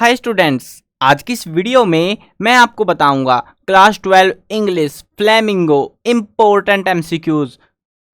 Hi students, आज की इस वीडियो में मैं आपको बताऊंगा class 12 English flamingo important MCQs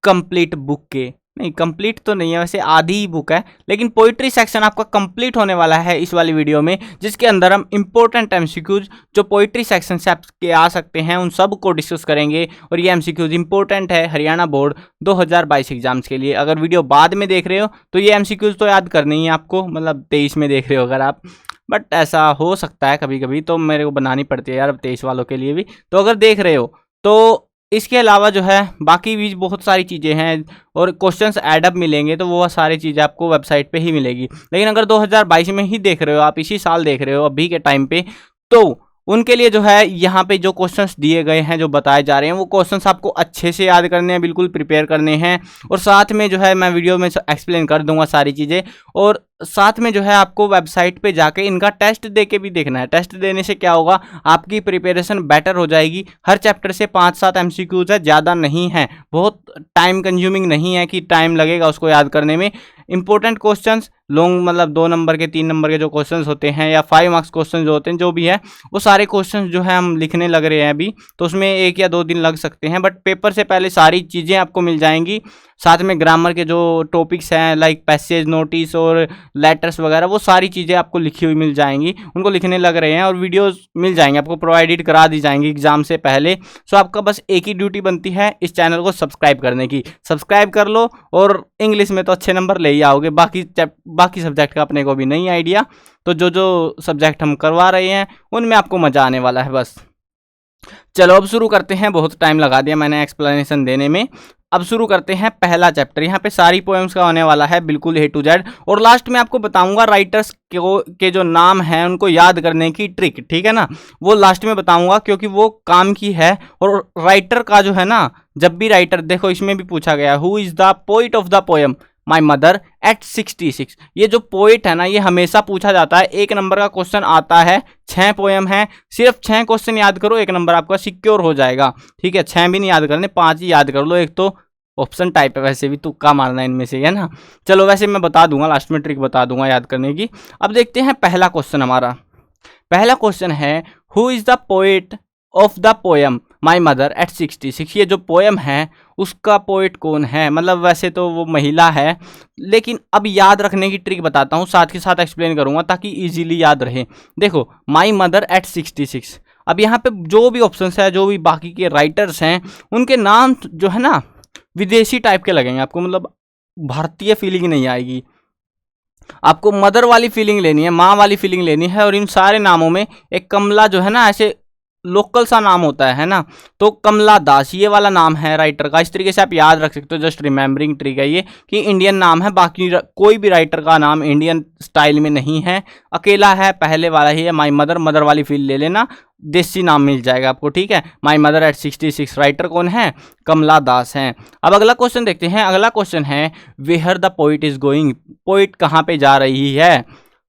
complete book के। नहीं, कंप्लीट तो नहीं है, वैसे आधी ही बुक है, लेकिन पोइट्री सेक्शन आपका कंप्लीट होने वाला है इस वाली वीडियो में, जिसके अंदर हम इम्पोर्टेंट एमसीक्यूज जो पोइट्री सेक्शन से आपके आ सकते हैं उन सब को डिस्कस करेंगे। और ये एमसीक्यूज इंपॉर्टेंट है हरियाणा बोर्ड 2022 एग्जाम्स के लिए। अगर वीडियो बाद में देख रहे हो तो ये एमसीक्यूज तो याद करनी ही है आपको, मतलब 23 में देख रहे हो अगर आप, बट ऐसा हो सकता है कभी कभी तो मेरे को बनानी पड़ती है यार 23 वालों के लिए भी। तो अगर देख रहे हो तो इसके अलावा जो है बाकी भी बहुत सारी चीज़ें हैं और क्वेश्चंस ऐडअप मिलेंगे, तो वो सारी चीज़ें आपको वेबसाइट पे ही मिलेगी। लेकिन अगर 2022 में ही देख रहे हो आप, इसी साल देख रहे हो अभी के टाइम पे, तो उनके लिए जो है यहाँ पे जो क्वेश्चंस दिए गए हैं, जो बताए जा रहे हैं, वो क्वेश्चंस आपको अच्छे से याद करने हैं, बिल्कुल प्रिपेयर करने हैं। और साथ में जो है मैं वीडियो में एक्सप्लेन कर दूंगा सारी चीज़ें, और साथ में जो है आपको वेबसाइट पे जाके इनका टेस्ट दे के भी देखना है। टेस्ट देने से क्या होगा, आपकी प्रिपरेशन बेटर हो जाएगी। हर चैप्टर से 5-7 एमसीक्यूज है, ज़्यादा नहीं है, बहुत टाइम कंज्यूमिंग नहीं है कि टाइम लगेगा उसको याद करने में। इंपॉर्टेंट क्वेश्चंस लॉन्ग, मतलब 2 नंबर के 3 नंबर के जो क्वेश्चंस होते हैं या 5 मार्क्स क्वेश्चन जो होते हैं, जो भी है वो सारे क्वेश्चंस जो है हम लिखने लग रहे हैं अभी, तो उसमें 1 या 2 दिन लग सकते हैं, बट पेपर से पहले सारी चीज़ें आपको मिल जाएंगी। साथ में ग्रामर के जो टॉपिक्स हैं लाइक पैसेज, नोटिस और लेटर्स वगैरह, वो सारी चीज़ें आपको लिखी हुई मिल जाएंगी, उनको लिखने लग रहे हैं। और वीडियोस मिल जाएंगे आपको, प्रोवाइडेड करा दी जाएंगी एग्जाम से पहले। सो आपका बस एक ही ड्यूटी बनती है, इस चैनल को सब्सक्राइब करने की। सब्सक्राइब कर लो और इंग्लिश में तो अच्छे नंबर ले ही आओगे। बाकी सब्जेक्ट का अपने को भी नहीं आइडिया, तो जो सब्जेक्ट हम करवा रहे हैं उनमें आपको मज़ा आने वाला है बस। चलो अब शुरू करते हैं, बहुत टाइम लगा दिया मैंने एक्सप्लेनेशन देने में। अब शुरू करते हैं पहला चैप्टर। यहाँ पे सारी पोएम्स का होने वाला है बिल्कुल A to Z, और लास्ट में आपको बताऊंगा राइटर्स के जो नाम हैं उनको याद करने की ट्रिक, ठीक है ना, वो लास्ट में बताऊंगा क्योंकि वो काम की है। और राइटर का जो है ना, जब भी राइटर, देखो इसमें भी पूछा गया who is the poet of the poem my mother eight 66। ये जो पोइट है ना, ये हमेशा पूछा जाता है। 1 नंबर का क्वेश्चन आता है, 6 पोएम है, सिर्फ 6 क्वेश्चन याद करो, 1 नंबर आपका सिक्योर हो जाएगा। ठीक है, 6 भी नहीं याद करने, 5 ही याद कर लो। एक तो ऑप्शन टाइप है, वैसे भी तुक्का मारना इनमें से, है ना। चलो वैसे मैं बता दूंगा, लास्ट में ट्रिक बता दूंगा याद करने की। अब देखते हैं पहला क्वेश्चन हमारा। पहला क्वेश्चन है who is the poet of the poem my mother eight 66। ये जो पोएम है उसका पोइट कौन है, मतलब वैसे तो वो महिला है, लेकिन अब याद रखने की ट्रिक बताता हूँ, साथ के साथ एक्सप्लेन करूँगा ताकि इजीली याद रहे। देखो माई मदर एट 66, अब यहाँ पे जो भी ऑप्शंस है, जो भी बाकी के राइटर्स हैं, उनके नाम जो है ना विदेशी टाइप के लगेंगे आपको, मतलब भारतीय फीलिंग नहीं आएगी। आपको मदर वाली फीलिंग लेनी है, माँ वाली फीलिंग लेनी है। और इन सारे नामों में एक कमला जो है ना, ऐसे लोकल सा नाम होता है ना, तो कमला दास ये वाला नाम है राइटर का। इस तरीके से आप याद रख सकते हो, जस्ट रिमेम्बरिंग ट्रिक है ये, कि इंडियन नाम है। बाकी कोई भी राइटर का नाम इंडियन स्टाइल में नहीं है, अकेला है, पहले वाला ही है माई मदर। मदर वाली फील ले लेना, देसी नाम मिल जाएगा आपको, ठीक है। माई मदर एट 66, राइटर कौन है, कमला दास हैं। अब अगला क्वेश्चन देखते हैं। अगला क्वेश्चन है where the poet is going. Poet कहाँ पे जा रही है,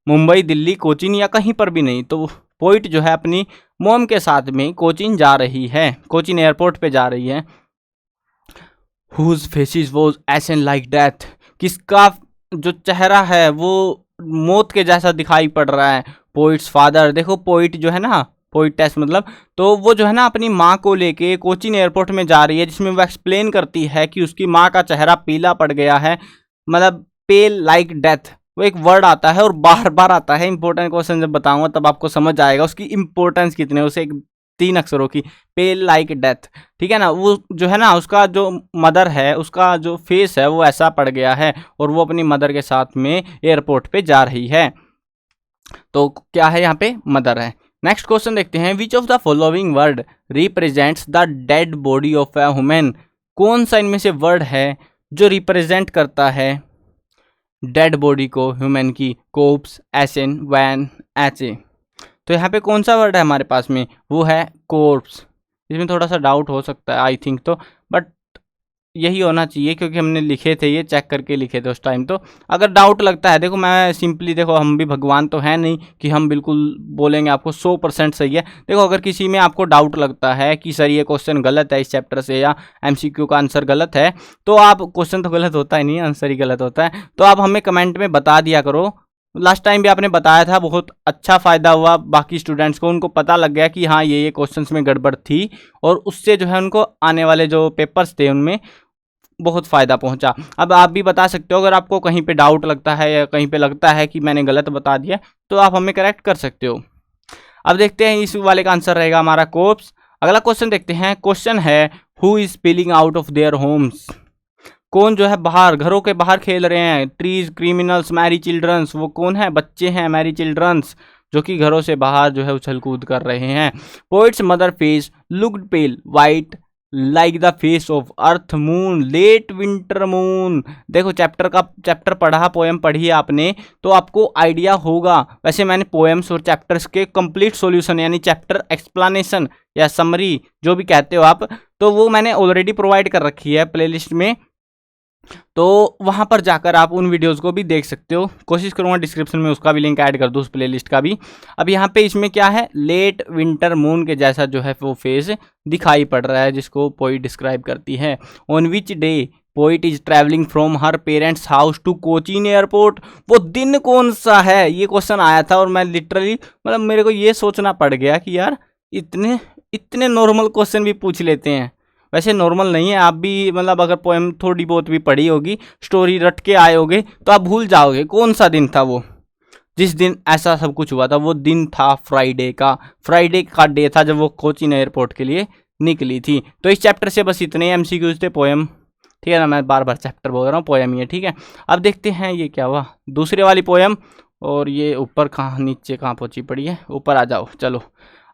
मुंबई, दिल्ली, कोचीन या कहीं पर भी नहीं। तो पोइट जो है अपनी मॉम के साथ में कोचीन जा रही है, कोचीन एयरपोर्ट पे जा रही है। Whose faces was ashen like death. किसका जो चेहरा है वो मौत के जैसा दिखाई पड़ रहा है, पोइट्स फादर। देखो पोइट जो है ना, पोइटेस मतलब, तो वो जो है ना अपनी माँ को लेके कोचीन एयरपोर्ट में जा रही है, जिसमें वो एक्सप्लेन करती है कि उसकी माँ का चेहरा पीला पड़ गया है, मतलब पेल लाइक डेथ। वो एक वर्ड आता है और बार बार आता है। इंपॉर्टेंट क्वेश्चन जब बताऊंगा तब आपको समझ आएगा उसकी इंपॉर्टेंस कितने, उसे 3 अक्षरों की, पेल लाइक डेथ, ठीक है ना। वो जो है ना, उसका जो मदर है, उसका जो फेस है वो ऐसा पड़ गया है, और वो अपनी मदर के साथ में एयरपोर्ट पे जा रही है। तो क्या है यहाँ पे, मदर है। नेक्स्ट क्वेश्चन देखते हैं। Which of the following word represents the dead body of A women. कौन सा इनमें से वर्ड है जो रिप्रेजेंट करता है डेड बॉडी को, ह्यूमन की। कोप्स, एसन, वैन, एचे। तो यहाँ पे कौन सा वर्ड है हमारे पास में, वो है कोर्प्स। इसमें थोड़ा सा डाउट हो सकता है आई थिंक, तो बट यही होना चाहिए क्योंकि हमने लिखे थे, ये चेक करके लिखे थे उस टाइम। तो अगर डाउट लगता है, देखो मैं सिंपली, देखो हम भी भगवान तो है नहीं कि हम बिल्कुल बोलेंगे आपको 100% सही है। देखो अगर किसी में आपको डाउट लगता है कि सर ये क्वेश्चन गलत है इस चैप्टर से, या एमसीक्यू का आंसर गलत है, तो आप, क्वेश्चन तो गलत होता ही नहीं, आंसर ही गलत होता है, तो आप हमें कमेंट में बता दिया करो लास्ट टाइम भी आपने बताया था, बहुत अच्छा फ़ायदा हुआ बाकी स्टूडेंट्स को, उनको पता लग गया कि हाँ ये क्वेश्चंस में गड़बड़ थी, और उससे जो है उनको आने वाले जो पेपर्स थे उनमें बहुत फ़ायदा पहुंचा। अब आप भी बता सकते हो, अगर आपको कहीं पे डाउट लगता है या कहीं पे लगता है कि मैंने गलत बता दिया, तो आप हमें करेक्ट कर सकते हो। अब देखते हैं इस वाले का आंसर रहेगा हमारा कोप्स। अगला क्वेश्चन देखते हैं। क्वेश्चन है who is spilling out of their homes. कौन जो है बाहर, घरों के बाहर खेल रहे हैं। Trees, criminals, merry childrens. वो कौन है? बच्चे हैं, मैरी चिल्ड्रंस, जो कि घरों से बाहर जो है उछल कूद कर रहे हैं। Poet's mother face looked pale white like the face of earth moon late winter moon. देखो चैप्टर पढ़ा, पोएम पढ़ी आपने, तो आपको आइडिया होगा। वैसे मैंने पोएम्स और चैप्टर्स के कंप्लीट सॉल्यूशन यानी चैप्टर एक्सप्लेनेशन या समरी जो भी कहते हो आप, तो वो मैंने ऑलरेडी प्रोवाइड कर रखी है प्लेलिस्ट में, तो वहां पर जाकर आप उन वीडियोस को भी देख सकते हो। कोशिश करूंगा डिस्क्रिप्शन में उसका भी लिंक ऐड कर दूं, उस प्लेलिस्ट का भी। अब यहाँ पे इसमें क्या है, लेट विंटर मून के जैसा जो है वो फेस दिखाई पड़ रहा है, जिसको पोइट डिस्क्राइब करती है। On which day poet is travelling from her parents house to Cochin airport. वो दिन कौन सा है, ये क्वेश्चन आया था, और मैं लिटरली मतलब मेरे को ये सोचना पड़ गया कि यार इतने इतने नॉर्मल क्वेश्चन भी पूछ लेते हैं। वैसे नॉर्मल नहीं है, आप भी मतलब अगर पोएम थोड़ी बहुत भी पढ़ी होगी, स्टोरी रट के आए होगे, तो आप भूल जाओगे कौन सा दिन था वो जिस दिन ऐसा सब कुछ हुआ था। वो दिन था फ्राइडे का डे था जब वो कोचीन एयरपोर्ट के लिए निकली थी। तो इस चैप्टर से बस इतने एमसीक्यूज थे, पोएम, ठीक है ना, मैं बार बार चैप्टर बोल रहा हूँ, पोएम ही है, ठीक है। अब देखते हैं ये क्या हुआ, दूसरे वाली पोएम, और ये ऊपर कहाँ, नीचे कहाँ पहुँची पड़ी है, ऊपर आ जाओ चलो।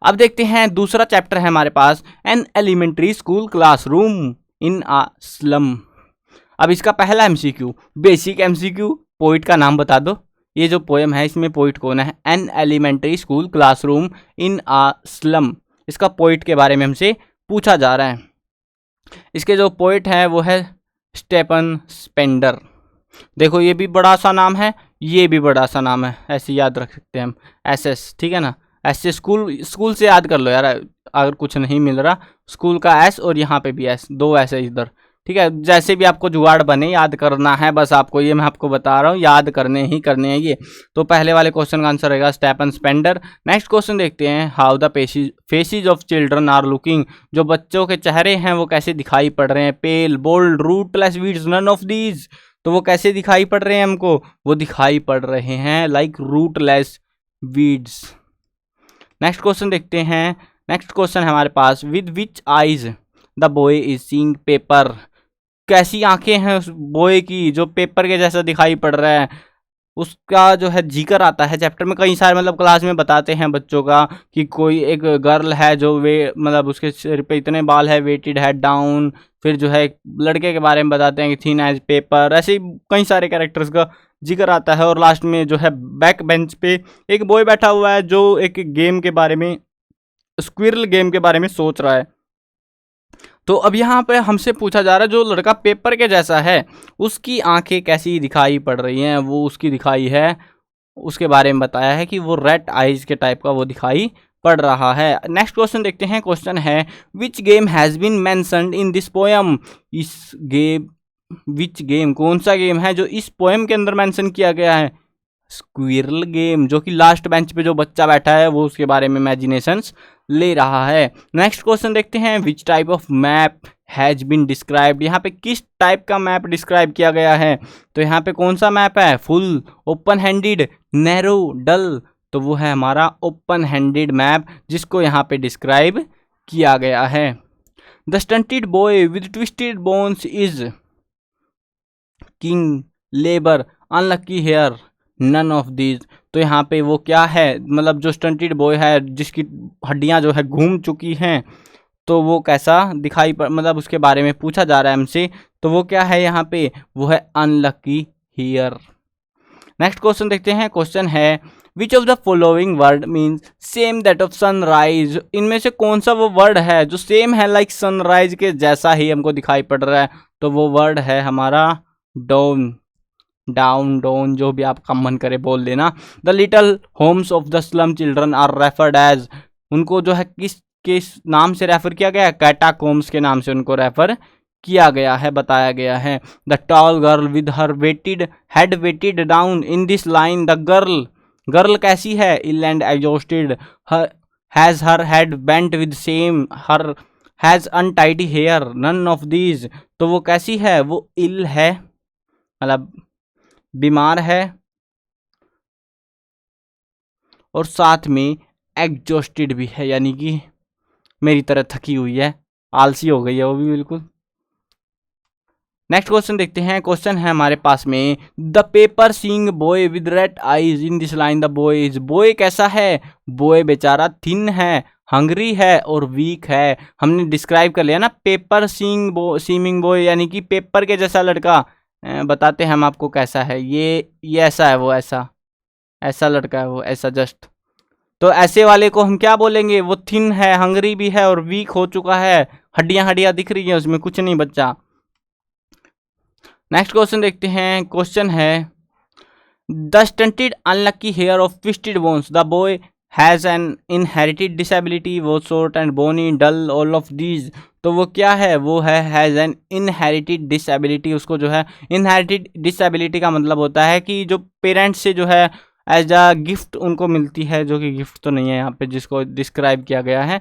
अब देखते हैं दूसरा चैप्टर है हमारे पास, an elementary school classroom in a slum. अब इसका पहला एमसीक्यू, बेसिक एमसीक्यू, पोइट का नाम बता दो। ये जो पोएम है इसमें पोइट कौन है? An elementary school classroom in a slum. इसका पोइट के बारे में हमसे पूछा जा रहा है। इसके जो पोइट है वो है स्टेफन स्पेंडर। देखो ये भी बड़ा सा नाम है, ये भी बड़ा सा नाम है, ऐसे याद रख सकते हैं हम, एस, ठीक है ना। ऐसे स्कूल से याद कर लो यार, अगर कुछ नहीं मिल रहा, स्कूल का एस और यहाँ पे भी एस, दो ऐसे इधर, ठीक है। जैसे भी आपको जुगाड़ बने याद करना है, बस आपको ये मैं आपको बता रहा हूँ, याद करने हैं ये। तो पहले वाले क्वेश्चन का आंसर रहेगा स्टेफन स्पेंडर। नेक्स्ट क्वेश्चन देखते हैं, how the faces of children are looking. जो बच्चों के चेहरे हैं वो कैसे दिखाई पड़ रहे हैं? Pale, bold, rootless weeds, none of these. तो वो कैसे दिखाई पड़ रहे हैं हमको? वो दिखाई पड़ रहे हैं like rootless weeds. Next question देखते हैं। नेक्स्ट क्वेश्चन है हमारे पास, with which eyes the boy is seeing paper. कैसी आंखें हैं उस बॉय की जो पेपर के जैसा दिखाई पड़ रहा है? उसका जो है जिक्र आता है चैप्टर में, कई सारे मतलब क्लास में बताते हैं बच्चों का कि कोई एक गर्ल है जो वे मतलब उसके सिर पे इतने बाल है, वेटेड हेड डाउन। फिर जो है लड़के के बारे में बताते हैं कि थीन एज पेपर। ऐसे ही कई सारे कैरेक्टर्स का जिक्र आता है। और लास्ट में जो है बैक बेंच पे एक बॉय बैठा हुआ है जो एक गेम के बारे में, स्क्विरल गेम के बारे में सोच रहा है। तो अब यहाँ पे हमसे पूछा जा रहा है जो लड़का पेपर के जैसा है उसकी आंखें कैसी दिखाई पड़ रही हैं? वो उसकी दिखाई है, उसके बारे में बताया है कि वो रेड आइज के टाइप का वो दिखाई पड़ रहा है। नेक्स्ट क्वेश्चन देखते हैं। क्वेश्चन है, which game has been mentioned in this poem. इस गेम, विच गेम, कौन सा गेम है जो इस पोएम के अंदर मेंशन किया गया है? स्क्विरल गेम, जो कि लास्ट बेंच पे जो बच्चा बैठा है वो उसके बारे में इमेजिनेशंस ले रहा है। नेक्स्ट क्वेश्चन देखते हैं, which type of map has been described. यहाँ पे किस टाइप का मैप डिस्क्राइब किया गया है? तो यहाँ पे कौन सा मैप है? फुल, ओपन हैंडेड, नैरो, डल। तो वो है हमारा ओपन हैंडेड मैप, जिसको यहाँ पे डिस्क्राइब किया गया है। The stunted boy with twisted bones is king labour unlucky heir none of these. तो यहाँ पे वो क्या है, मतलब जो स्टंटेड बॉय है जिसकी हड्डियाँ जो है घूम चुकी हैं, तो वो कैसा दिखाई पड़, मतलब उसके बारे में पूछा जा रहा है हमसे। तो वो क्या है यहाँ पे? वो है अनलकी हियर। नेक्स्ट क्वेश्चन देखते हैं। क्वेश्चन है, which of the following word means same that of sunrise. इनमें से कौन सा वो वर्ड है जो सेम है लाइक सनराइज के जैसा ही हमको दिखाई पड़ रहा है? तो वो वर्ड है हमारा डाउन, डाउन, डाउन, जो भी आपका मन करे बोल देना। The little homes of the slum children are referred as. उनको जो है किस नाम से रेफर किया गया? कैटाकोम्स के नाम से उनको रेफर किया गया है, बताया गया है। The tall girl with her weighted head weighted down in this line, the girl, girl कैसी है, ill and exhausted, has her head bent with same, her has untidy hair, none of these, तो वो कैसी है, वो इल है, मतलब बीमार है, और साथ में एग्जॉस्टेड भी है, यानी कि मेरी तरह थकी हुई है, आलसी हो गई है वो भी बिल्कुल। नेक्स्ट क्वेश्चन देखते हैं। क्वेश्चन है हमारे पास में, the paper seeing boy with red eyes in this line, the boy is, boy कैसा है, बॉय बेचारा थिन है, हंग्री है और वीक है। हमने डिस्क्राइब कर लिया ना, पेपर सीइंग बॉय यानी कि पेपर के जैसा लड़का। बताते हैं हम आपको कैसा है, ये ऐसा है, वो ऐसा ऐसा लड़का है, वो ऐसा जस्ट। तो ऐसे वाले को हम क्या बोलेंगे, वो थिन है, हंग्री भी है और वीक हो चुका है, हड्डियां हड्डियां दिख रही है उसमें, कुछ नहीं बच्चा। नेक्स्ट क्वेश्चन देखते हैं। क्वेश्चन है, the stunted unlucky heir of twisted bones, the boy has an inherited disability, वो short and bony, dull, all of these, तो वो क्या है, वो है हैज एन इनहेरिटेड डिसेबिलिटी। उसको जो है, इनहेरिटेड डिसेबिलिटी का मतलब होता है कि जो पेरेंट्स से जो है एज अ गिफ्ट उनको मिलती है, जो कि गिफ्ट तो नहीं है यहाँ पे जिसको डिस्क्राइब किया गया है।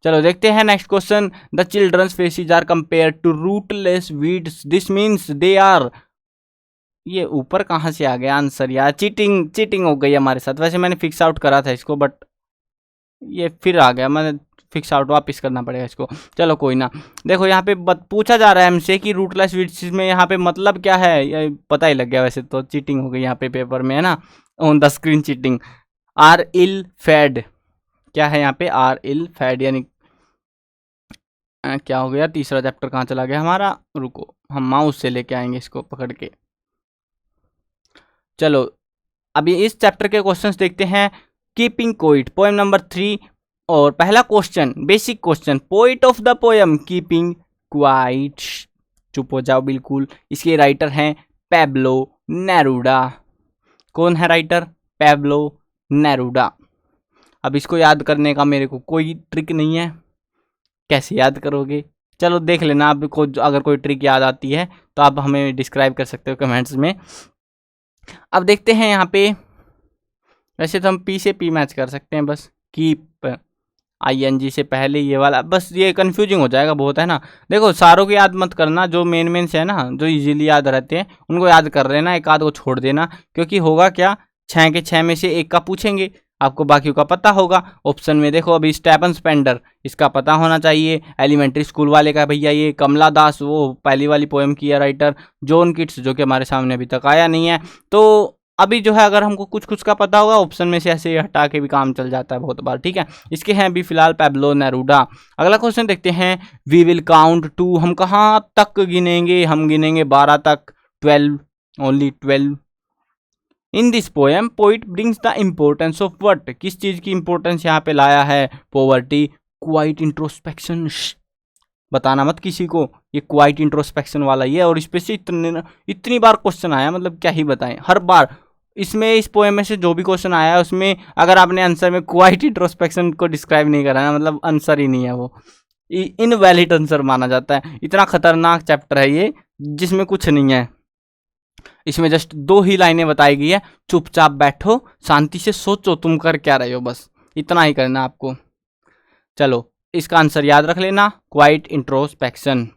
चलो देखते हैं next question. The children's faces are compare to rootless weeds, this means they are, ये ऊपर कहाँ से आ गया आंसर यार, चीटिंग हो गई हमारे साथ। वैसे मैंने फिक्स आउट करा था इसको, बट ये फिर आ गया, मैंने फिक्स आउट वापस करना पड़ेगा इसको। चलो कोई ना। देखो यहाँ पे पूछा जा रहा है हमसे कि रूटलेस वीड्स में यहाँ पे मतलब क्या है, ये पता ही लग गया। वैसे तो चीटिंग हो गई यहाँ पे पेपर में, है ना, on the screen cheating. Are ill fed, क्या है यहाँ पे, आर इल फेड, यानी क्या हो गया, तीसरा चैप्टर कहाँ चला गया हमारा, रुको हम माउस से लेके आएंगे इसको पकड़ के। चलो अभी इस चैप्टर के क्वेश्चंस देखते हैं। कीपिंग क्वाइट, पोएम नंबर 3, और पहला question basic question, poet of the poem keeping quiet, चुप हो जाओ बिल्कुल। इसके राइटर हैं पैब्लो नेरूडा। कौन है राइटर, पैब्लो नेरूडा। अब इसको याद करने का मेरे को कोई ट्रिक नहीं है, कैसे याद करोगे, चलो देख लेना आपको, अगर कोई ट्रिक याद आती है तो आप हमें डिस्क्राइब कर सकते हो कमेंट्स में। अब देखते हैं यहाँ पे, वैसे तो हम पी से पी मैच कर सकते हैं बस, कीप ING से पहले ये वाला, बस ये कंफ्यूजिंग हो जाएगा बहुत, है ना। देखो सारों को याद मत करना, जो मेन से है ना, जो इजीली याद रहते हैं उनको याद कर लेना, एक आध को छोड़ देना, क्योंकि होगा क्या, 6 के 6 में से एक का पूछेंगे, आपको बाकी का पता होगा। ऑप्शन में देखो अभी स्टेफन स्पेंडर, इसका पता होना चाहिए, एलिमेंट्री स्कूल वाले का भैया ये, कमला दास वो पहली वाली पोएम की है राइटर, जॉन किट्स जो कि हमारे सामने अभी तक आया नहीं है। तो अभी जो है अगर हमको कुछ का पता होगा, ऑप्शन में से ऐसे हटा के भी काम चल जाता है बहुत बार, ठीक है। इसके हैं अभी फिलहाल पैब्लो नेरूडा। अगला क्वेश्चन देखते हैं, वी विल काउंट टू, हम कहाँ तक गिनेंगे, हम गिनेंगे 12 तक, 12, only 12। In this poem poet brings the importance of what, किस चीज की इंपॉर्टेंस यहाँ पे लाया है, पॉवर्टी, क्वाइट इंट्रोस्पेक्शन, बताना मत किसी को, ये क्वाइट इंट्रोस्पेक्शन वाला ही है, और इस पे से इतनी बार क्वेश्चन आया, मतलब क्या ही बताएं, हर बार इसमें, इस पोएम में से जो भी क्वेश्चन आया है उसमें अगर आपने आंसर में क्वाइट इंट्रोस्पेक्शन को डिस्क्राइब नहीं करा है, मतलब आंसर ही नहीं है, वो इनवैलिड आंसर माना जाता है। इतना खतरनाक चैप्टर है ये, जिसमें कुछ नहीं है, इसमें जस्ट 2 ही लाइनें बताई गई है, चुपचाप बैठो, शांति से सोचो तुम कर क्या रहे हो, बस इतना ही करना आपको। चलो इसका आंसर याद रख लेना, क्वाइट इंट्रोस्पेक्शन।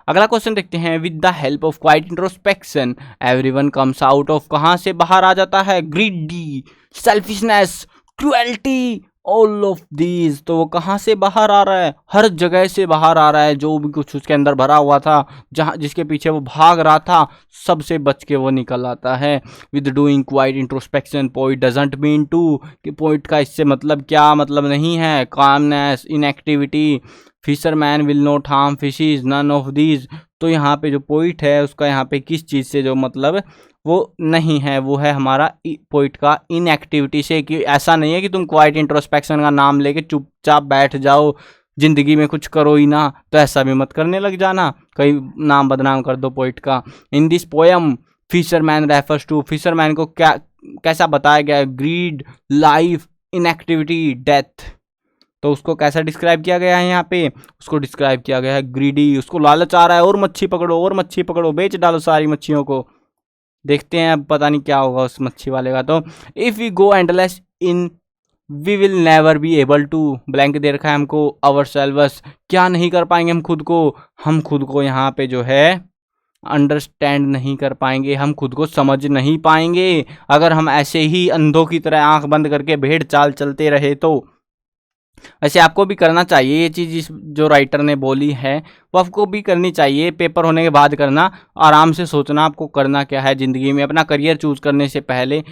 अगला क्वेश्चन देखते हैं, with the help of quite introspection everyone comes out of, कहाँ से बाहर आ जाता है, greedy, selfishness, cruelty, all of these, तो वो कहाँ से बाहर आ रहा है, हर जगह से बाहर आ रहा है, जो भी कुछ उसके अंदर भरा हुआ था, जहाँ जिसके पीछे वो भाग रहा था, सबसे बच के वो निकल आता है। With doing quite introspection poet doesn't mean to, कि पोइट का इससे मतलब क्या, मतलब नहीं है, calmness, inactivity, fisherman will not harm fishes, none of these, तो यहाँ पे जो पोइट है उसका यहाँ पे किस चीज़ से जो मतलब वो नहीं है, वो है हमारा पोइट का इनएक्टिविटी से, कि ऐसा नहीं है कि तुम क्वाइट इंट्रोस्पेक्शन का नाम लेके चुपचाप बैठ जाओ, जिंदगी में कुछ करो ही ना, तो ऐसा भी मत करने लग जाना, कहीं नाम बदनाम कर दो पोइट का। In this poem fisherman refers to, fisherman को क्या कैसा बताया गया है, ग्रीड, लाइफ, इनएक्टिविटी, डेथ, तो उसको कैसा डिस्क्राइब किया गया है यहाँ पे, उसको डिस्क्राइब किया गया है ग्रीडी, उसको लालच आ रहा है और मच्छी पकड़ो और मच्छी पकड़ो, बेच डालो सारी मच्छियों को। देखते हैं अब पता नहीं क्या होगा उस मच्छी वाले का। तो if we go endless in we will never be able to blank दे रखा है हमको, अवर सेल्वस, क्या नहीं कर पाएंगे हम खुद को यहाँ पे जो है अंडरस्टैंड नहीं कर पाएंगे, हम खुद को समझ नहीं पाएंगे अगर हम ऐसे ही अंधों की तरह आंख बंद करके भेड़ चाल चलते रहे तो। वैसे आपको भी करना चाहिए ये चीज़ जो राइटर ने बोली है वो आपको भी करनी चाहिए, पेपर होने के बाद करना, आराम से सोचना आपको करना क्या है ज़िंदगी में। अपना करियर चूज़ करने से पहले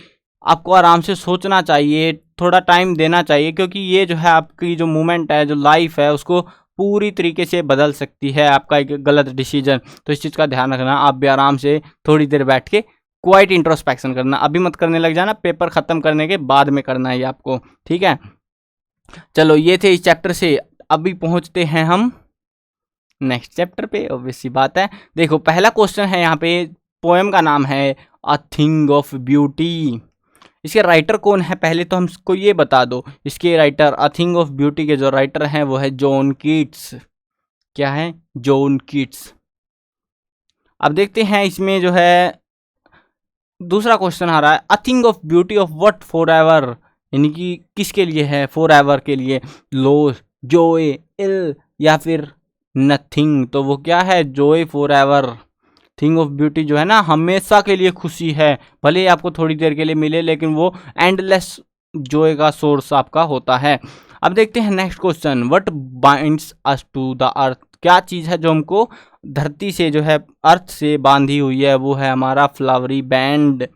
आपको आराम से सोचना चाहिए, थोड़ा टाइम देना चाहिए, क्योंकि ये जो है आपकी जो मूवमेंट है, जो लाइफ है, उसको पूरी तरीके से बदल सकती है आपका एक गलत डिसीजन। तो इस चीज़ का ध्यान रखना। आप भी आराम से थोड़ी देर बैठ के क्वाइट इंट्रोस्पेक्शन करना, अभी मत करने लग जाना, पेपर ख़त्म करने के बाद में करना है ये आपको, ठीक है। चलो ये थे इस चैप्टर से। अभी पहुंचते हैं हम नेक्स्ट चैप्टर पे, ऑब्वियस सी बात है। देखो पहला क्वेश्चन है यहाँ पे, पोएम का नाम है अ थिंग ऑफ ब्यूटी। इसके राइटर कौन है पहले तो हमको ये बता दो। इसके writer a thing of beauty के जो राइटर हैं वो है जॉन कीट्स। क्या है? John Keats. अब देखते हैं इसमें जो है दूसरा क्वेश्चन आ रहा है, a thing of beauty of what for ever, यानी कि किसके लिए है? फॉर एवर के लिए, लॉस, जॉय, इल या फिर नथिंग। तो वो क्या है? Joy for ever. Thing of beauty जो है ना, हमेशा के लिए खुशी है, भले ही आपको थोड़ी देर के लिए मिले, लेकिन वो एंडलेस जॉय का सोर्स आपका होता है। अब देखते हैं next question, what binds us to the earth. क्या चीज़ है जो हमको धरती से जो है अर्थ से बांधी हुई है? वो है हमारा फ्लावरी बैंड,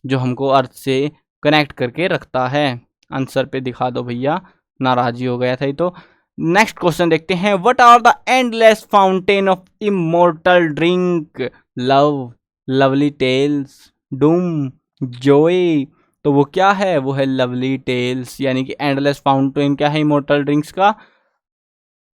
जो हमको अर्थ से कनेक्ट करके रखता है। आंसर पे दिखा दो भैया, नाराजी हो गया था ये तो। नेक्स्ट क्वेश्चन देखते हैं, what are the endless fountain of immortal drink? Love, lovely tales, doom, joy. तो वो क्या है? वो है लवली टेल्स, यानी कि एंडलेस फाउंटेन क्या है इमोर्टल ड्रिंक्स का?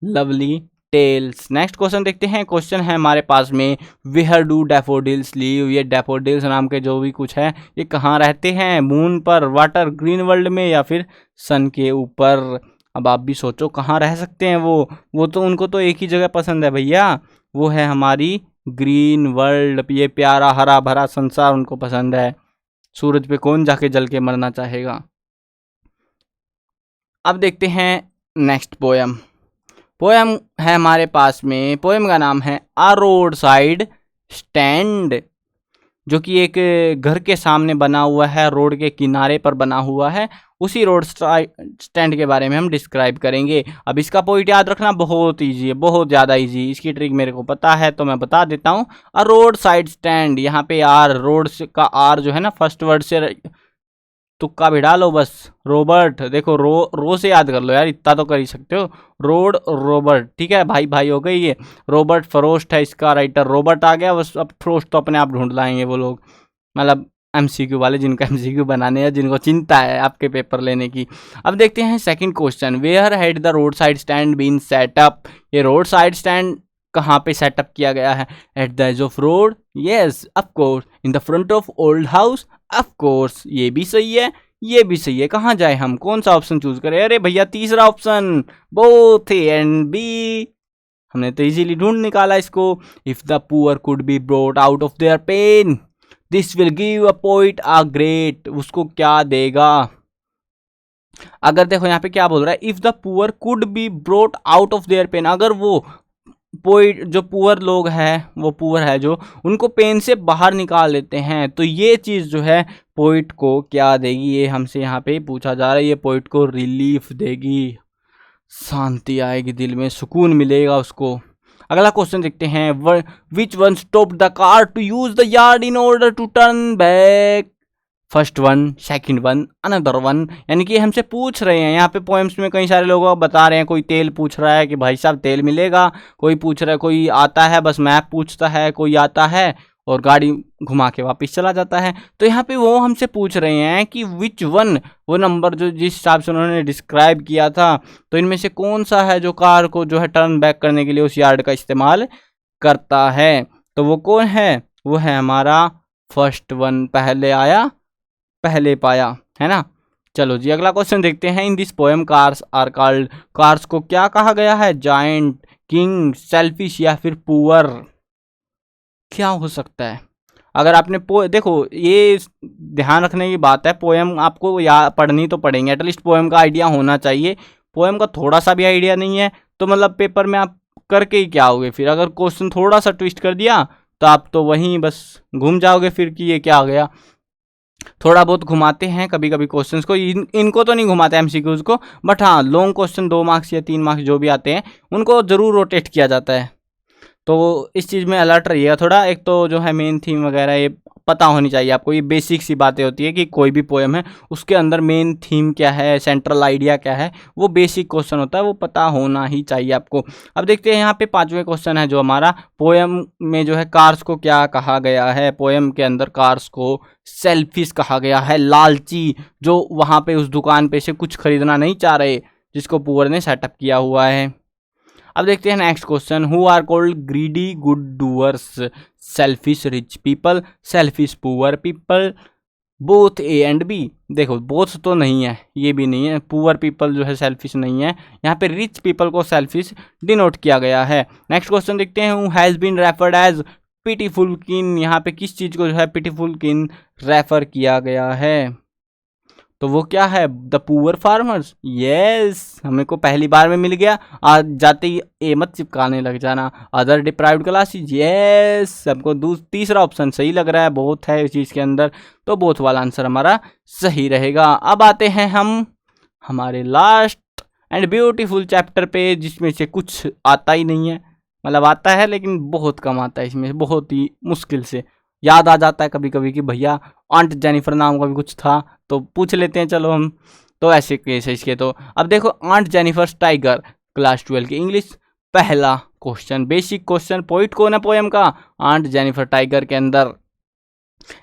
Lovely tales. नेक्स्ट क्वेश्चन देखते हैं, क्वेश्चन है हमारे पास में, वेयर डू डैफोडिल्स लीव। ये डैफोडिल्स नाम के जो भी कुछ है ये कहाँ रहते हैं? मून पर, वाटर, ग्रीन वर्ल्ड में या फिर सन के ऊपर। अब आप भी सोचो कहाँ रह सकते हैं वो तो उनको तो एक ही जगह पसंद है भैया, वो है हमारी ग्रीन वर्ल्ड। ये प्यारा हरा भरा संसार उनको पसंद है। सूरज पे कौन जाके जल के मरना चाहेगा। अब देखते हैं नेक्स्ट पोएम। पोएम है हमारे पास में, पोएम का नाम है आ रोड साइड स्टैंड, जो कि एक घर के सामने बना हुआ है, रोड के किनारे पर बना हुआ है। उसी रोड स्टैंड के बारे में हम डिस्क्राइब करेंगे। अब इसका पॉइंट याद रखना बहुत इजी है, बहुत ज़्यादा इजी। इसकी ट्रिक मेरे को पता है तो मैं बता देता हूँ। अ रोड साइड स्टैंड, यहाँ पे आर, रोड का आर जो है ना फर्स्ट वर्ड से तुक्का भी डालो बस। रोबर्ट, देखो रो से याद कर लो यार, इतना तो कर ही सकते हो। रोड रोबर्ट, ठीक है भाई भाई हो गई ये। रॉबर्ट फ्रोस्ट है इसका राइटर, रॉबर्ट आ गया बस, अब फ्रोस्ट तो अपने आप ढूंढ लाएंगे वो लोग, मतलब एमसीक्यू वाले जिनको एमसीक्यू बनाने हैं, जिनको चिंता है आपके पेपर लेने की। अब देखते हैं second question, where had the road side stand been setup. ये रोड साइड स्टैंड कहाँ पे सेटअप किया गया है? At the edge of road, yes of course. In the front of old house, of course. ये भी सही है, ये भी सही है। कहाँ जाए हम, कौन सा ऑप्शन चूज करें? अरे भैया तीसरा option, both A and B. हमने तो इजीली ढूंढ निकाला इसको। If the poor could be brought out of their pain, this will give a poet a great. उसको क्या देगा? अगर देखो यहाँ पे क्या बोल रहा है, if the poor could be brought out of their pain, अगर वो पोइट जो पुअर लोग हैं, वो पुअर है जो, उनको पेन से बाहर निकाल लेते हैं, तो ये चीज़ जो है पोइट को क्या देगी? ये हमसे यहाँ पे पूछा जा रहा है। ये पोइट को रिलीफ देगी, शांति आएगी दिल में, सुकून मिलेगा उसको। अगला क्वेश्चन देखते हैं, which one stopped the car to use the yard in order to turn back. First one, second one, another one. यानी कि हमसे पूछ रहे हैं यहाँ पे पोएम्स में, कई सारे लोग बता रहे हैं। कोई तेल पूछ रहा है कि भाई साहब तेल मिलेगा, कोई पूछ रहा है, कोई आता है बस मैप पूछता है, कोई आता है और गाड़ी घुमा के वापस चला जाता है। तो यहाँ पे वो हमसे पूछ रहे हैं कि विच वन, वो नंबर जो जिस हिसाब से उन्होंने डिस्क्राइब किया था, तो इनमें से कौन सा है जो कार को जो है टर्न बैक करने के लिए उस यार्ड का इस्तेमाल करता है? तो वो कौन है? वो है हमारा फर्स्ट वन, पहले आया पहले पाया, है ना। चलो जी अगला क्वेश्चन देखते हैं। In this poem cars are called, cars को क्या कहा गया है? जायंट, किंग, सेल्फिश या फिर पुअर। क्या हो सकता है? अगर आपने देखो ये ध्यान रखने की बात है, पोएम आपको पढ़नी तो पड़ेंगे, एटलीस्ट पोएम का आइडिया होना चाहिए। पोएम का थोड़ा सा भी आइडिया नहीं है तो मतलब पेपर में आप करके ही क्या होगे फिर? अगर क्वेश्चन थोड़ा सा ट्विस्ट कर दिया तो आप तो वहीं बस घूम जाओगे फिर कि ये क्या आ गया। थोड़ा बहुत घुमाते हैं कभी कभी क्वेश्चंस को, इनको तो नहीं घुमाते एमसीक्यूज को, बट हाँ लॉन्ग क्वेश्चन 2 मार्क्स या 3 मार्क्स जो भी आते हैं उनको जरूर रोटेट किया जाता है। तो इस चीज़ में अलर्ट रहिएगा थोड़ा। एक तो जो है मेन थीम वगैरह ये पता होनी चाहिए आपको, ये बेसिक सी बातें होती है कि कोई भी पोएम है उसके अंदर मेन थीम क्या है, सेंट्रल आइडिया क्या है, वो बेसिक क्वेश्चन होता है, वो पता होना ही चाहिए आपको। अब देखते हैं यहाँ पे 5वें क्वेश्चन है जो हमारा, पोएम में जो है कार्स को क्या कहा गया है? पोएम के अंदर कार्स को सेल्फिश कहा गया है, लालची, जो वहाँ पे उस दुकान पे से कुछ खरीदना नहीं चाह रहे, जिसको पुअर ने सेटअप किया हुआ है। अब देखते हैं next question. Who are called greedy good doers? Selfish rich people, selfish poor people, both A and B. देखो बोथ तो नहीं है, ये भी नहीं है, पुअर पीपल जो है सेल्फिश नहीं है, यहाँ पे रिच पीपल को सेल्फिश डिनोट किया गया है। नेक्स्ट क्वेश्चन देखते हैं। Who has been referred as pitiful kin? यहाँ पे किस चीज़ को जो है पिटीफुल किन रेफर किया गया है? तो वो क्या है? The poor farmers. यस, हमें को पहली बार में मिल गया। आज जाते ही ए मत चिपकाने लग जाना। अदर डिप्राइव्ड क्लासेस, यस, सबको तीसरा ऑप्शन सही लग रहा है, बहुत है इस चीज़ के अंदर, तो बोथ वाला आंसर हमारा सही रहेगा। अब आते हैं हम हमारे लास्ट एंड ब्यूटीफुल चैप्टर पे, जिसमें से कुछ आता ही नहीं है, मतलब आता है लेकिन बहुत कम आता है, इसमें बहुत ही मुश्किल से याद आ जाता है कभी कभी कि भैया आंट जेनिफर नाम का भी कुछ था तो पूछ लेते हैं चलो हम। तो ऐसे केस है इसके। तो अब देखो, आंट जेनिफर टाइगर, क्लास 12 की इंग्लिश, पहला क्वेश्चन, बेसिक क्वेश्चन। पोइट कौन है पोएम का? आंट जेनिफर टाइगर के अंदर।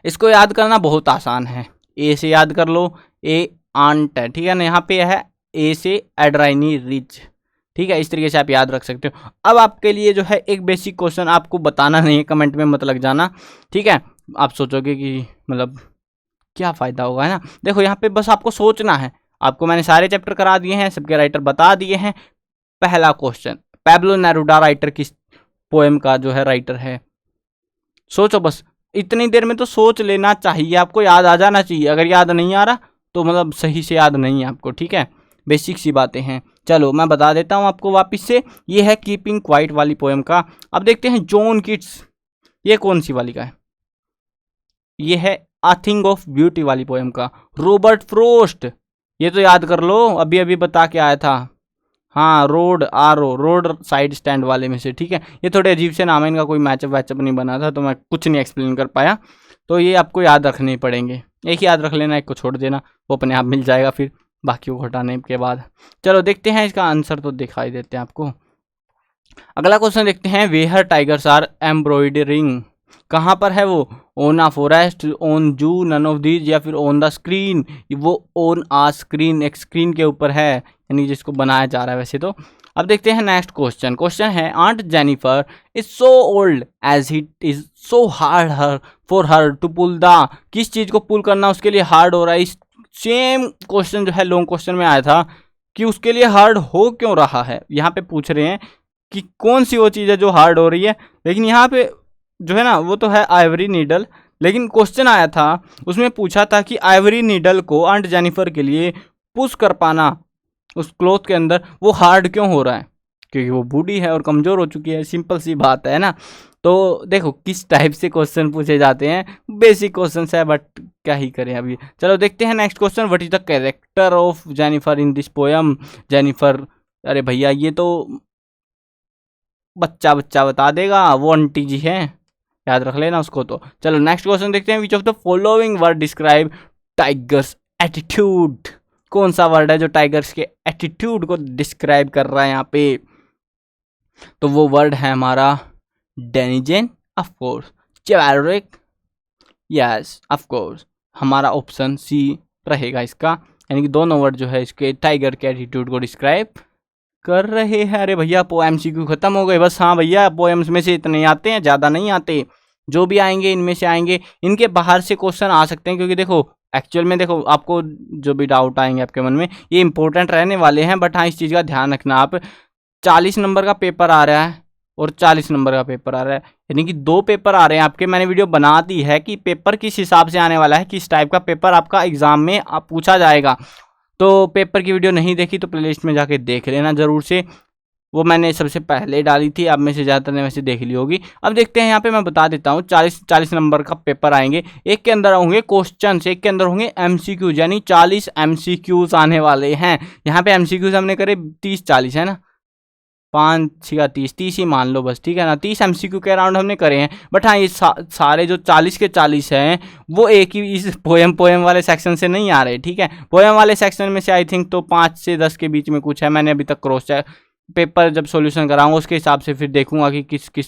इसको याद करना बहुत आसान है, ए से याद कर लो, ए आंट है, ठीक है ना, यहाँ पे है ए से एड्राइनी रिच, ठीक है, इस तरीके से आप याद रख सकते हो। अब आपके लिए जो है एक बेसिक क्वेश्चन, आपको बताना नहीं है, कमेंट में मत लग जाना, ठीक है। आप सोचोगे कि मतलब क्या फ़ायदा होगा, है ना। देखो यहाँ पे बस आपको सोचना है, आपको मैंने सारे चैप्टर करा दिए हैं, सबके राइटर बता दिए हैं। पहला क्वेश्चन, पैब्लो नेरूडा राइटर किस पोएम का जो है राइटर है? सोचो बस, इतनी देर में तो सोच लेना चाहिए, आपको याद आ जाना चाहिए। अगर याद नहीं आ रहा तो मतलब सही से याद नहीं है आपको, ठीक है, बेसिक सी बातें हैं। चलो मैं बता देता हूँ आपको वापस से, ये है कीपिंग क्वाइट वाली पोएम का। अब देखते हैं जॉन किट्स, ये कौन सी वाली का है? ये है अ थिंग ऑफ ब्यूटी वाली पोएम का। रॉबर्ट फ्रोस्ट, ये तो याद कर लो, अभी अभी बता के आया था, हाँ, रोड आरो, रोड साइड स्टैंड वाले में से, ठीक है। ये थोड़े अजीब से नाम है इनका, कोई मैचअप वैचअप नहीं बना था तो मैं कुछ नहीं एक्सप्लेन कर पाया, तो ये आपको याद रखने पड़ेंगे। एक ही याद रख लेना, एक को छोड़ देना, वो अपने आप मिल जाएगा फिर बाकी को हटाने के बाद। चलो देखते हैं इसका आंसर, तो दिखाई देते हैं आपको। अगला क्वेश्चन देखते हैं। वेयर टाइगर्स आर एम्ब्रॉयडरिंग, कहाँ पर है वो? ऑन अ फॉरेस्ट, ऑन जू, नन ऑफ दीज, या फिर ऑन द स्क्रीन। वो ऑन आ स्क्रीन, एक स्क्रीन के ऊपर है, यानी जिसको बनाया जा रहा है वैसे तो। अब देखते हैं नेक्स्ट क्वेश्चन। क्वेश्चन है, aunt Jennifer is so old as it is so hard her for her to pull the, किस चीज़ को पुल करना उसके लिए हार्ड हो रहा है? इस सेम क्वेश्चन जो है लॉन्ग क्वेश्चन में आया था कि उसके लिए हार्ड हो क्यों रहा है। यहाँ पे पूछ रहे हैं कि कौन सी वो चीज़ है जो हार्ड हो रही है, लेकिन यहाँ पे जो है ना वो तो है आइवरी नीडल, लेकिन क्वेश्चन आया था उसमें पूछा था कि आइवरी नीडल को आंट जेनिफर के लिए पुश कर पाना उस क्लॉथ के अंदर वो हार्ड क्यों हो रहा है? क्योंकि वो बूढ़ी है और कमज़ोर हो चुकी है, सिंपल सी बात है ना। तो देखो किस टाइप से क्वेश्चन पूछे जाते हैं, बेसिक क्वेश्चन है बट क्या ही करें अभी। चलो देखते हैं next question. What is the character of Jennifer in this poem? Jennifer, अरे भैया ये तो बच्चा बच्चा बता देगा, वो आंटी जी है, याद रख लेना उसको। तो चलो नेक्स्ट क्वेश्चन देखते हैं। Which of the following word describe tigers attitude, कौन सा वर्ड है जो टाइगर्स के एटीट्यूड को डिस्क्राइब कर रहा है यहाँ पे? तो वो वर्ड है हमारा denizen, of course, chivalric, yes of course, हमारा ऑप्शन सी रहेगा इसका, यानी कि दोनों वर्ड जो है इसके टाइगर के एटीट्यूड को डिस्क्राइब कर रहे हैं। अरे भैया एमसीक्यू खत्म हो गए बस। हाँ भैया, पोएम्स में से इतने आते हैं, ज़्यादा नहीं आते, जो भी आएंगे इनमें से आएंगे, इनके बाहर से क्वेश्चन आ सकते हैं, क्योंकि देखो एक्चुअल में देखो, आपको जो भी डाउट आएंगे आपके मन में ये इंपॉर्टेंट रहने वाले हैं, बट हाँ इस चीज़ का ध्यान रखना आप, 40 नंबर का पेपर आ रहा है और 40 नंबर का पेपर आ रहा है, यानी कि 2 पेपर आ रहे हैं आपके। मैंने वीडियो बना दी है कि पेपर किस हिसाब से आने वाला है, किस टाइप का पेपर आपका एग्जाम में आप पूछा जाएगा। तो पेपर की वीडियो नहीं देखी तो प्लेलिस्ट में जाके देख लेना ज़रूर से, वो मैंने सबसे पहले डाली थी, आप में से ज़्यादातर ने वैसे देख ली होगी। अब देखते हैं, यहाँ पे मैं बता देता हूँ, 40 नंबर का पेपर आएंगे। एक के अंदर होंगे क्वेश्चन, एक के अंदर होंगे एमसीक्यूज, यानी 40 एमसीक्यूज आने वाले हैं। यहाँ पे एमसीक्यूज हमने करे 30-40 है ना, 5-6 30 ही मान लो बस, ठीक है ना। 30 एमसीक्यू के अराउंड हमने करे हैं, बट हाँ ये सारे जो 40 के 40 हैं वो एक ही इस पोएम वाले सेक्शन से नहीं आ रहे, ठीक है। पोएम वाले सेक्शन में से आई थिंक तो 5 से 10 के बीच में कुछ है। मैंने अभी तक क्रॉस चेक पेपर जब सॉल्यूशन कराऊंगा उसके हिसाब से फिर देखूंगा कि किस किस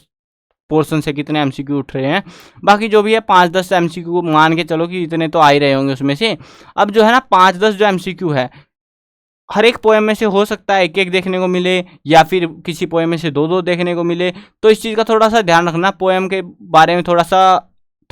पोर्शन से कितने एमसीक्यू उठ रहे हैं। बाकी जो भी है 5-10 एमसीक्यू मान के चलो कि इतने तो आ ही रहे होंगे उसमें से। अब जो है ना 5-10 जो एमसीक्यू है, हर एक पोएम में से हो सकता है 1-1 देखने को मिले, या फिर किसी पोएम में से 2-2 देखने को मिले। तो इस चीज़ का थोड़ा सा ध्यान रखना, पोएम के बारे में थोड़ा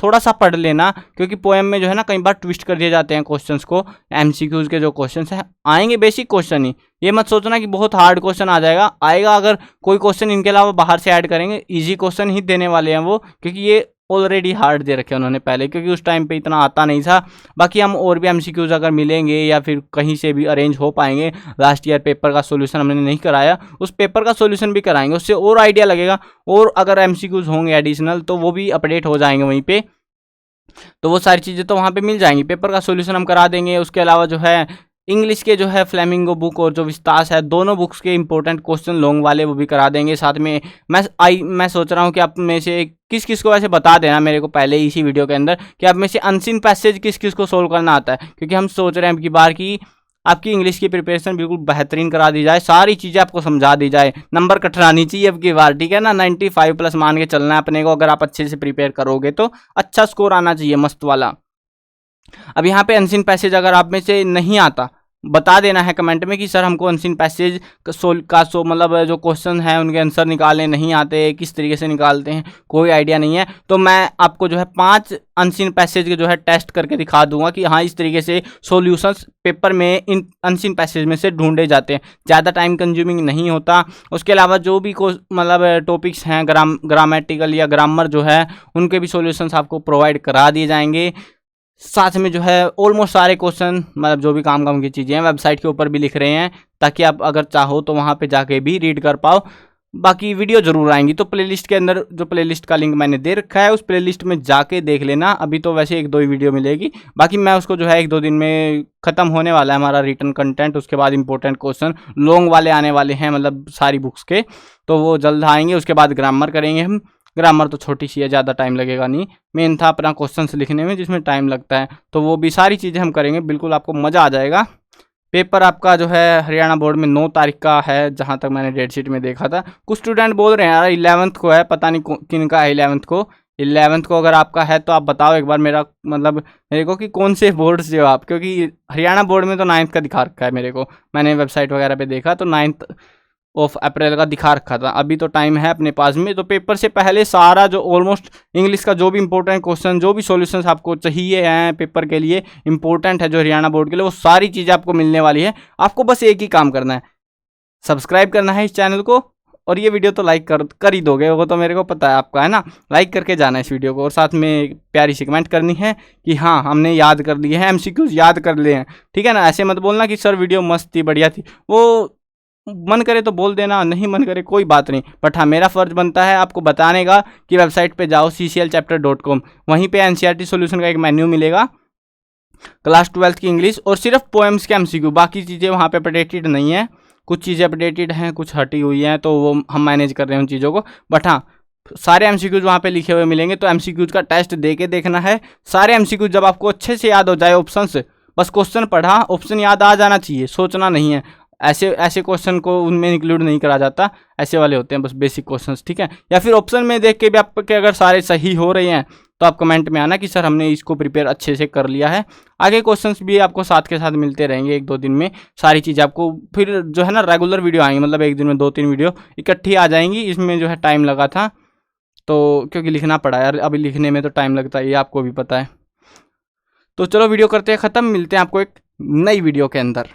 सा पढ़ लेना, क्योंकि पोएम में जो है ना कई बार ट्विस्ट कर दिए जाते हैं क्वेश्चंस को। एमसीक्यूज के जो क्वेश्चंस हैं आएंगे बेसिक क्वेश्चन ही, ये मत सोचना कि बहुत हार्ड क्वेश्चन आ जाएगा। आएगा अगर कोई क्वेश्चन इनके अलावा बाहर से ऐड करेंगे, इजी क्वेश्चन ही देने वाले हैं वो, क्योंकि ये ऑलरेडी हार्ड दे रखे हैं उन्होंने पहले, क्योंकि उस टाइम पे इतना आता नहीं था। बाकी हम और भी एमसीक्यूज अगर मिलेंगे या फिर कहीं से भी अरेंज हो पाएंगे, लास्ट ईयर पेपर का सॉल्यूशन हमने नहीं कराया, उस पेपर का सॉल्यूशन भी कराएंगे, उससे और आइडिया लगेगा। और अगर एमसीक्यूज होंगे एडिशनल तो वो भी अपडेट हो जाएंगे वहीं पे, तो वो सारी चीज़ें तो वहाँ पे मिल जाएंगी। पेपर का सॉल्यूशन हम करा देंगे। उसके अलावा जो है इंग्लिश के जो है फ्लेमिंगो बुक और जो विस्तास है, दोनों बुक्स के इंपॉर्टेंट क्वेश्चन लॉन्ग वाले वो भी करा देंगे साथ में। मैं सोच रहा हूँ कि आप में से किस किस को वैसे बता देना मेरे को पहले इसी वीडियो के अंदर कि आप में से अनसीन पैसेज किस किस को सोल्व करना आता है, क्योंकि हम सोच रहे हैं अब की बार की आपकी इंग्लिश की प्रिपरेशन बिल्कुल बेहतरीन करा दी जाए, सारी चीज़ें आपको समझा दी जाए। नंबर कटरानी चाहिए अब की बार, ठीक है ना। 95+ मान के चलना है अपने को, अगर आप अच्छे से प्रिपेयर करोगे तो अच्छा स्कोर आना चाहिए मस्त वाला। अब यहाँ पे अनसीन पैसेज अगर आप में से नहीं आता, बता देना है कमेंट में कि सर हमको अनसीन पैसेज मतलब जो क्वेश्चन है उनके आंसर निकालने नहीं आते, किस तरीके से निकालते हैं कोई आइडिया नहीं है। तो मैं आपको जो है 5 अनसीन पैसेज के जो है टेस्ट करके दिखा दूंगा कि हाँ इस तरीके से सॉल्यूशंस पेपर में इन अनसीन पैसेज में से ढूंढे जाते हैं, ज़्यादा टाइम कंज्यूमिंग नहीं होता। उसके अलावा जो भी मतलब टॉपिक्स हैं ग्रामेटिकल या ग्रामर जो है उनके भी सॉल्यूशंस आपको प्रोवाइड करा दिए जाएंगे। साथ में जो है ऑलमोस्ट सारे क्वेश्चन मतलब जो भी काम की चीज़ें हैं वेबसाइट के ऊपर भी लिख रहे हैं, ताकि आप अगर चाहो तो वहाँ पे जाके भी रीड कर पाओ। बाकी वीडियो ज़रूर आएंगी, तो प्लेलिस्ट के अंदर जो प्लेलिस्ट का लिंक मैंने दे रखा है उस प्लेलिस्ट में जाके देख लेना। अभी तो वैसे 1-2 ही वीडियो मिलेगी, बाकी मैं उसको जो है 1-2 दिन में ख़त्म होने वाला है हमारा रिटर्न कंटेंट। उसके बाद इंपॉर्टेंट क्वेश्चन लॉन्ग वाले आने वाले हैं, मतलब सारी बुक्स के, तो वो जल्द आएंगे। उसके बाद ग्रामर करेंगे हम। ग्रामर तो छोटी सी है, ज़्यादा टाइम लगेगा नहीं, मेन था अपना क्वेश्चंस लिखने में जिसमें टाइम लगता है, तो वो भी सारी चीज़ें हम करेंगे। बिल्कुल आपको मज़ा आ जाएगा। पेपर आपका जो है हरियाणा बोर्ड में 9 तारीख का है, जहाँ तक मैंने डेट शीट में देखा था। कुछ स्टूडेंट बोल रहे हैं यार 11th को है, पता नहीं किन का है 11th को अगर आपका है तो आप बताओ एक बार मेरे को कि कौन से बोर्ड से हो आप, क्योंकि हरियाणा बोर्ड में तो 9th का दिखा रखा है मेरे को, मैंने वेबसाइट वगैरह पे देखा तो 9 अप्रैल का दिखा रखा था। अभी तो टाइम है अपने पास में, तो पेपर से पहले सारा जो ऑलमोस्ट इंग्लिश का जो भी इंपॉर्टेंट क्वेश्चन, जो भी सॉल्यूशंस आपको चाहिए हैं पेपर के लिए इंपॉर्टेंट है जो हरियाणा बोर्ड के लिए, वो सारी चीज़ें आपको मिलने वाली है। आपको बस एक ही काम करना है, सब्सक्राइब करना है इस चैनल को, और ये वीडियो तो लाइक कर ही दोगे, वो तो मेरे को पता है आपका, है ना। लाइक करके जाना है इस वीडियो को, और साथ में प्यारी सी कमेंट करनी है कि हाँ हमने याद कर लिए हैं, एमसीक्यूज याद कर लिए हैं, ठीक है ना। ऐसे मत बोलना कि सर वीडियो मस्त थी, बढ़िया थी, वो मन करे तो बोल देना, नहीं मन करे कोई बात नहीं, बट हाँ मेरा फ़र्ज बनता है आपको बताने का कि वेबसाइट पे जाओ cclchapter.com, वहीं पे एनसीईआरटी सॉल्यूशन का एक मेन्यू मिलेगा, क्लास 12th की इंग्लिश, और सिर्फ पोएम्स के एमसीक्यू, बाकी चीज़ें वहाँ पे अपडेटेड नहीं है। कुछ चीज़ें अपडेटेड हैं, कुछ हटी हुई हैं, तो वो हम मैनेज कर रहे हैं उन चीज़ों को, बट हाँ सारे एमसीक्यूज वहाँ पे लिखे हुए मिलेंगे। तो एमसीक्यूज का टेस्ट दे के देखना है। सारे एमसीक्यूज जब आपको अच्छे से याद हो जाए, ऑप्शन से बस क्वेश्चन पढ़ा, ऑप्शन याद आ जाना चाहिए, सोचना नहीं है। ऐसे क्वेश्चन को उनमें इंक्लूड नहीं करा जाता, ऐसे वाले होते हैं बस बेसिक क्वेश्चंस, ठीक है। या फिर ऑप्शन में देख के भी आपके अगर सारे सही हो रहे हैं तो आप कमेंट में आना कि सर हमने इसको प्रिपेयर अच्छे से कर लिया है। आगे क्वेश्चंस भी आपको साथ के साथ मिलते रहेंगे 1-2 दिन में, सारी चीज़ें आपको फिर जो है ना रेगुलर वीडियो आएंगी, मतलब एक दिन में 2-3 वीडियो इकट्ठी आ जाएंगी। इसमें जो है टाइम लगा था तो क्योंकि लिखना पड़ा यार, अभी लिखने में तो टाइम लगता है, ये आपको भी पता है। तो चलो वीडियो करते हैं ख़त्म, मिलते हैं आपको एक नई वीडियो के अंदर।